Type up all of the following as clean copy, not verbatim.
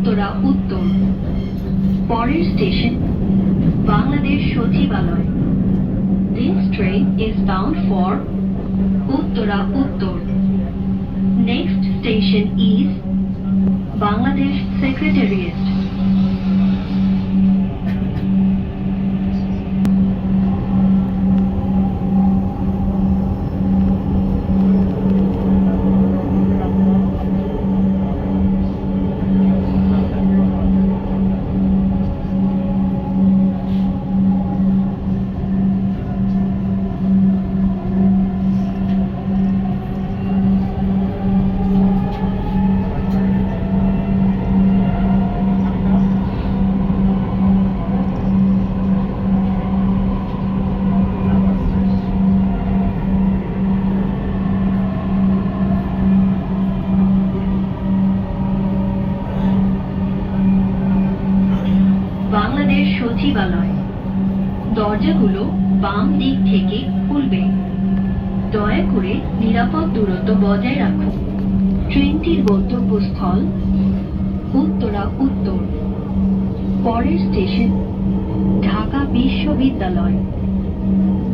উত্তরা উত্তর। পরের স্টেশন বাংলাদেশ সচিবালয়। This train is bound for Uttara Uttar. Next station is Bangladesh Secretariat. Bangladesh সচিবালয়। দরজাগুলো বাম দিক থেকে খুলবে। দয়া করে নিরাপদ দূরত্ব বজায় রাখুন। ট্রেনটির গন্তব্যস্থল উত্তরা উত্তর। পরের স্টেশন ঢাকা বিশ্ববিদ্যালয়।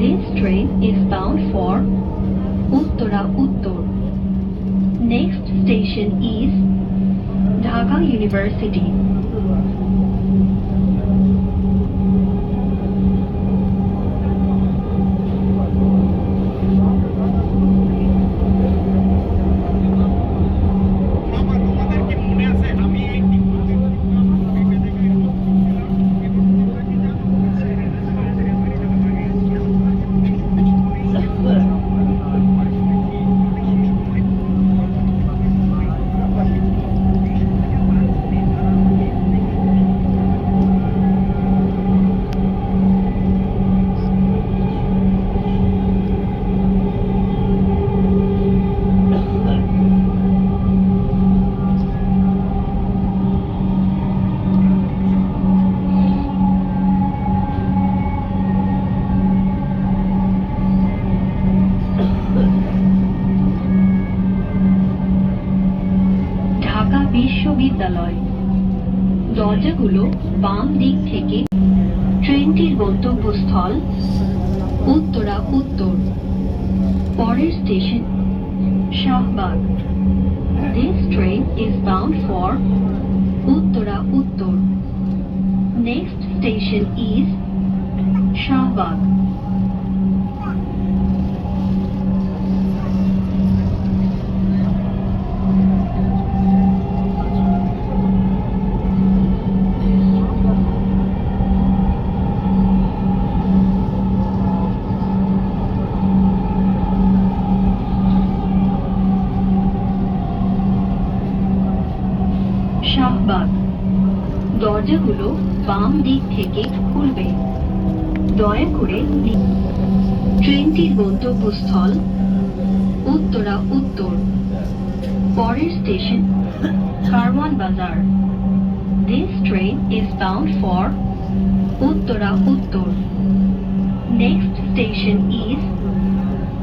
This train is bound for Uttara Uttar. Next station is Dhaka University. Dhaka বিশ্ববিদ্যালয়। দরজাগুলো বাম দিক থেকে। ট্রেনটির গন্তব্যস্থল উত্তরা উত্তর। পরের station Shahbag. This train is bound for Uttara Uttar. Next station is Shahbag. Shahbag. দরজাগুলো বাম দিক থেকে খুলবে। দয়া করে ট্রেনটির গন্তব্যস্থল উত্তরা উত্তর। পরের স্টেশন কারওয়ান বাজার। This train is bound for Uttara Uttar. Next station is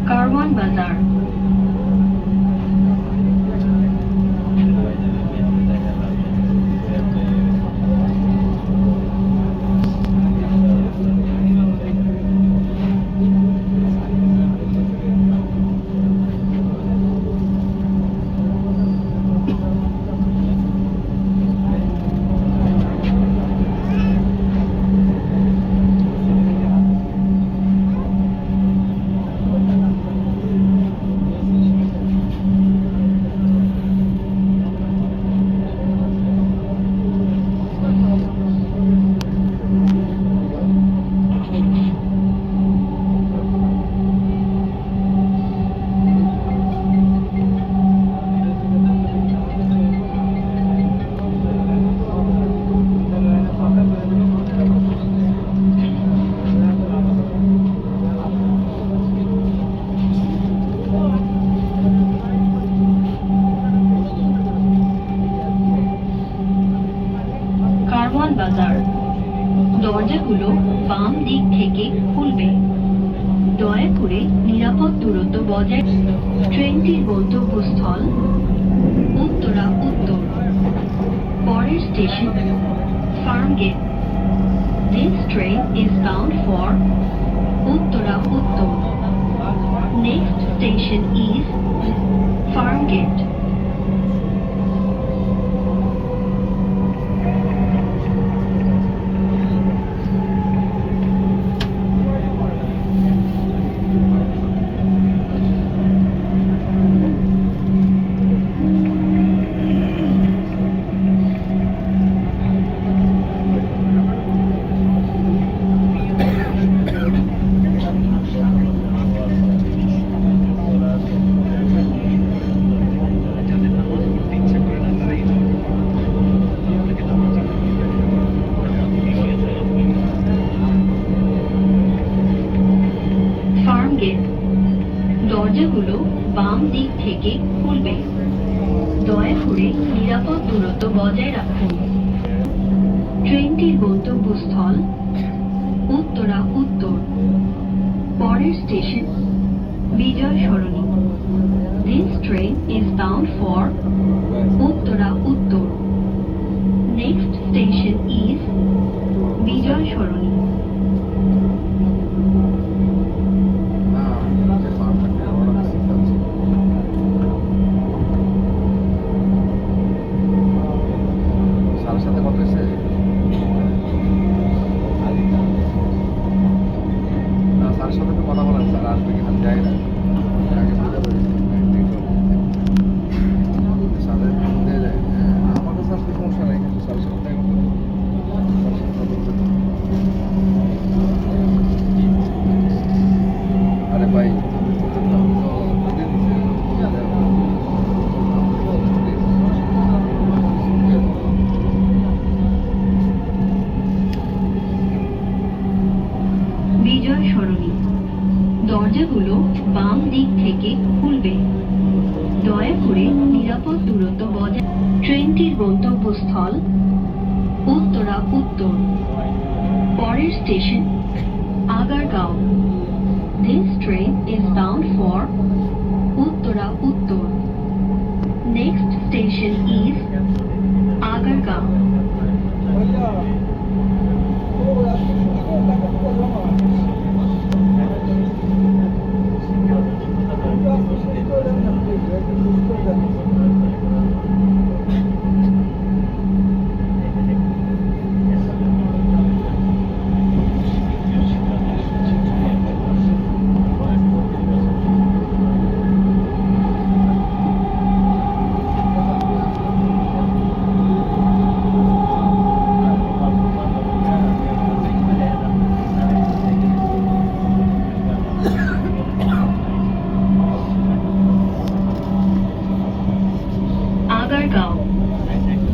Karwan বাজার। বাজার। দরজাগুলো বাম দিক থেকে খুলবে। দয়া করে নিরাপদ দূরত্ব বজায়। ট্রেনটির গন্তব্যস্থল উত্তরা উত্তর। পরে পরের station Farmgate. This train is bound for Uttara Uttar. Next station is Farmgate. Farmgate. দরজাগুলো বাম দিক থেকে খুলবে। দয়া করে নিরাপদ দূরত্ব বজায় রাখুন। ট্রেনটির গন্তব্যস্থল উত্তরা উত্তর। পরের station Bijoy Sarani. This train is bound for Uttara Uttar. Next station is বিজয় সরণি। বিজয় সরণি। দরজাগুলো বাম দিক থেকে খুলবে। দয়া করে নিরাপদ দূরত্ব বজায়। ট্রেনটির গন্তব্যস্থল উত্তরা উত্তর। পরের station Agargaon. This train is bound for Uttara Uttar. Next station is Agargaon. Agargaon.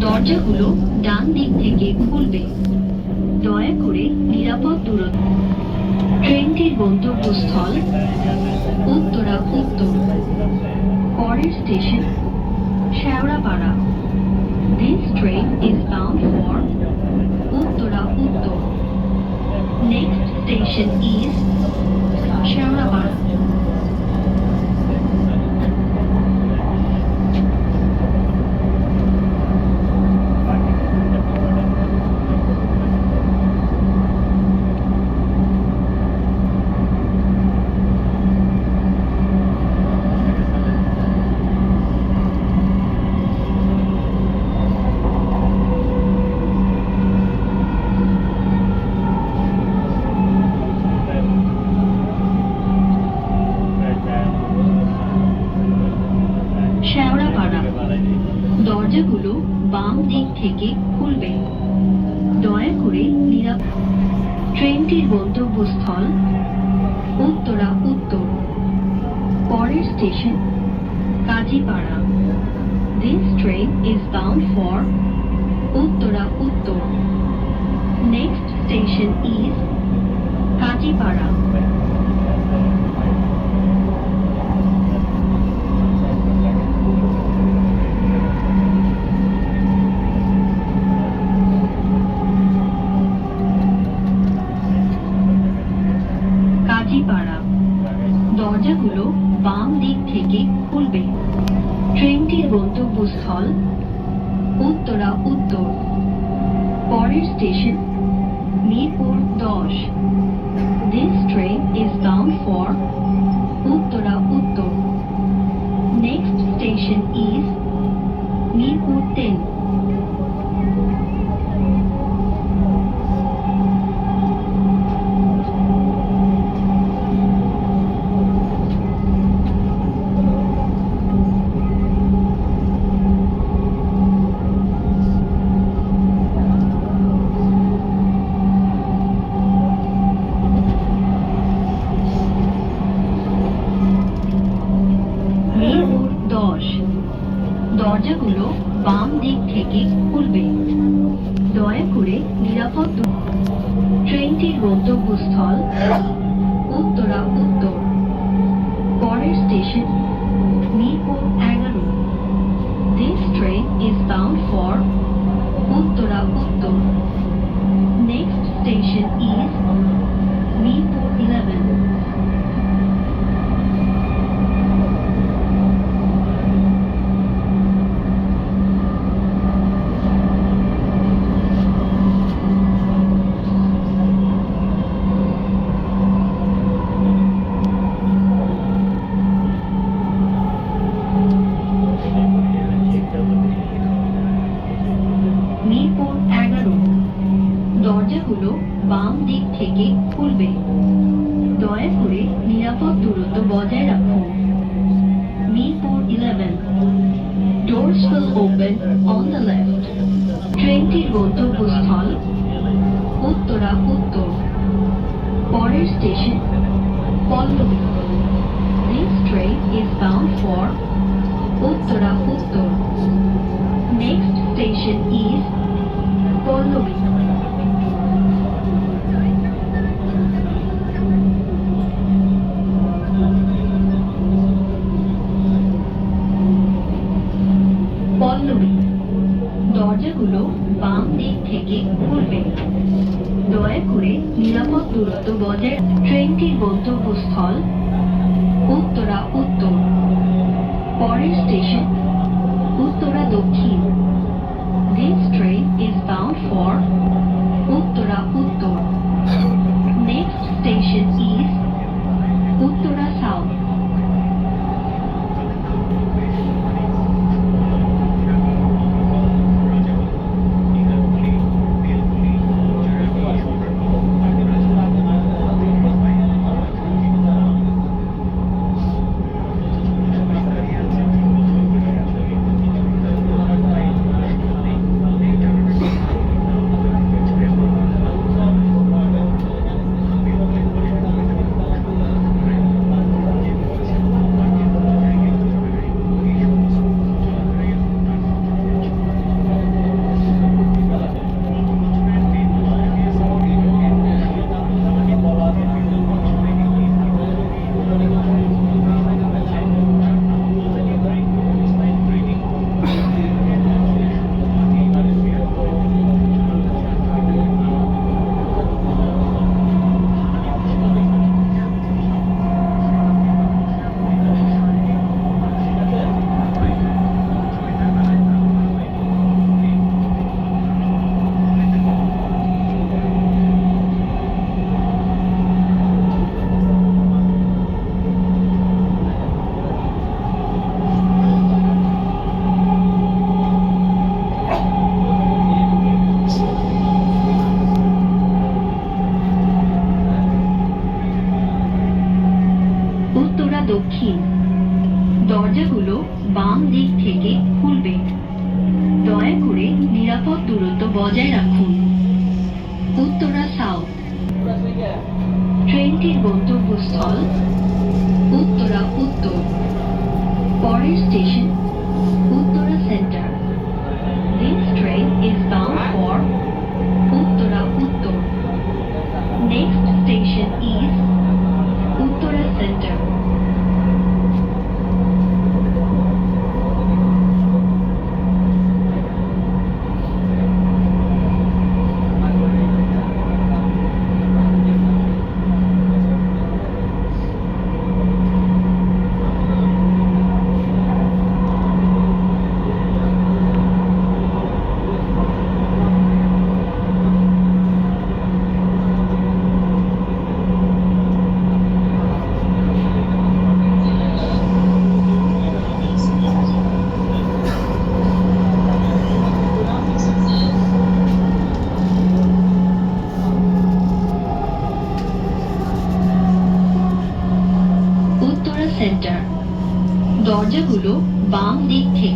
দরজাগুলো ডান দিক থেকে খুলবে। দয়া করে নিরাপদ দূরত্ব। ট্রেনটির গন্তব্যস্থল উত্তরা উত্তর। পরের station Shewrapara. This train is bound for Uttara Uttar. Next station is Shewrapara. Shewrapara. দরজাগুলো বাম দিক থেকে খুলবে। দয়া করে নিরাপদ। ট্রেনটির গন্তব্যস্থল উত্তরা উত্তর। পরের station Kazipara. This train is bound for Uttara Uttar. Next station is Kazipara. Kazipara. দরজাগুলো বাম দিক থেকে খুলবে। ট্রেনটির গন্তব্যস্থল উত্তরা উত্তর। পরের station Mirpur 10। This train is bound for Uttara Uttar. Next station is Mirpur 10। Mirpur 10। দরজাগুলো বাম দিক থেকে খুলবে। দয়া করে নিরাপদ ট্রেনটির গন্তব্যস্থল উত্তরা উত্তর। পরের station Mirpur 11। This train is bound for Uttara Uttar. Next station is Mirpur 11। Mirpur 11। দরজাগুলো বাম দিক থেকে খুলবে। দয়া করে নিরাপদ দূরত্ব বজায় রাখুন। Mirpur 11। Doors will open on the left. ট্রেনটির গন্তব্যস্থল উত্তরা উত্তর। পরের station Pallabi. This train is bound for Uttara Uttar. Next station is Pallavi. Pallavi. দরজাগুলো বাম দিক থেকে খুলবে। দয়া করে নিরাপদ দূরত্ব বজায় ট্রেনটির গন্তব্যস্থল উত্তরা উত্তর। পরের স্টেশন উত্তরা দক্ষিণ। This train is bound for Uttara Uttar. Next station is Uttara south. Uttara দক্ষিণ। দরজাগুলো বাম দিক থেকে খুলবে। দয়া করে নিরাপদ দূরত্ব বজায় রাখুন। উত্তরা সাউথ। ট্রেনটির গন্তব্যস্থল উত্তরা উত্তর। পরের station Uttara centre. This train is bound for Uttara Uttar. Next station is Uttara centre.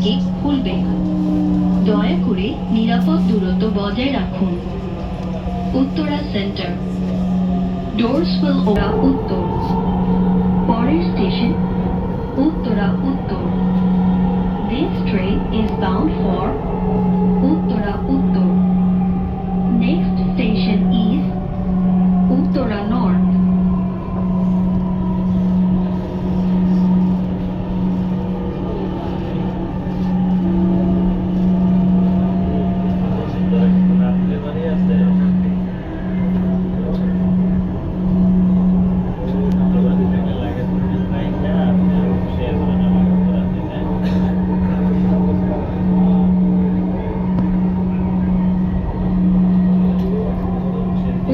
থেকে খুলবে। দয়া করে নিরাপদ দূরত্ব বজায় রাখুন। Uttara centre. Doors will open উত্তর। পরের স্টেশন উত্তরা উত্তর। This train is bound for Uttara Uttar. Next station is Uttara North.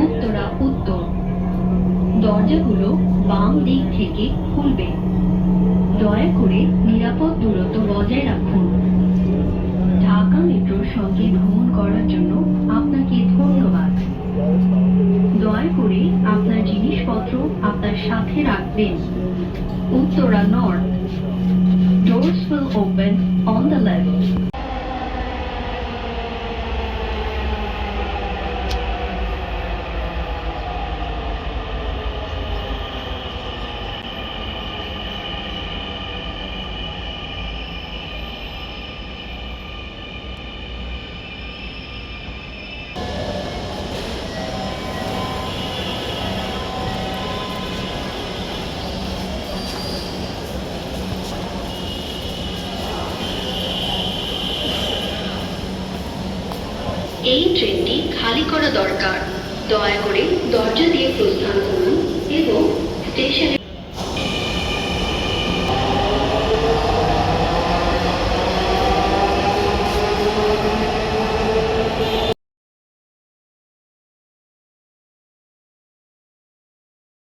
Uttara উত্তর। দরজাগুলো বাম দিক থেকে খুলবে। দয়া করে নিরাপদ দূরত্ব বজায় রাখুন। ঢাকা মেট্রোর সঙ্গে ভ্রমণ করার জন্য আপনাকে ধন্যবাদ। দয়া করে আপনার জিনিসপত্র আপনার সাথে রাখবেন। Uttara north. Doors will open on the left. এই ট্রেনটি খালি করা দরকার। দয়া করে দরজা দিয়ে প্রস্থান করুন এবং স্টেশনে